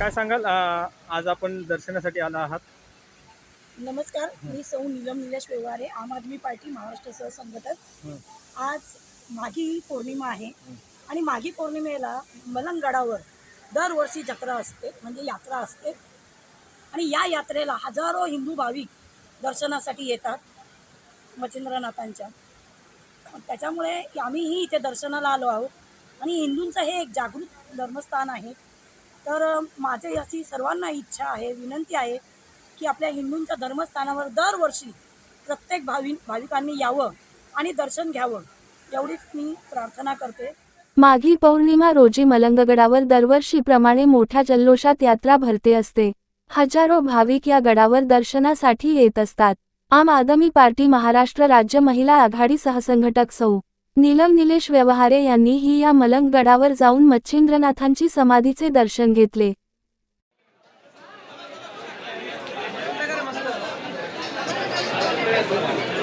काय सांगाल आज आपण दर्शनासाठी आला आहात? नमस्कार, मी सौ नीलम निलेश व्यवहारे, आम आदमी पार्टी महाराष्ट्र सहसंघटक. आज माघी पौर्णिमा आहे आणि माघी पौर्णिमेला मलंगगडावर दरवर्षी जत्रा असते, म्हणजे यात्रा असते. आणि या यात्रेला हजारो हिंदू भाविक दर्शनासाठी येतात मच्छिंद्रनाथांच्या. त्याच्यामुळे आम्हीही इथे दर्शनाला आलो आहोत आणि हिंदूंचं हे एक जागृत धर्मस्थान आहे. तर माझी अशी सर्वांना इच्छा आहे, विनंती आहे की आपल्या हिंदूंच्या धर्मस्थानावर दरवर्षी प्रत्येक भाविकांनी यावं आणि दर्शन घ्यावं, एवढीच मी प्रार्थना करते. माघी पौर्णिमा रोजी मलंगगडावर दरवर्षीप्रमाणे मोठ्या जल्लोषात यात्रा भरते असते. हजारो भाविक या गडावर दर्शनासाठी येत असतात. आम आदमी पार्टी महाराष्ट्र राज्य महिला आघाडी सहसंघटक सौ नीलम निलेश व्यवहारे यांनीही या मलंगगडावर जाऊन मच्छिंद्रनाथांची समाधीचे दर्शन घेतले. मस्त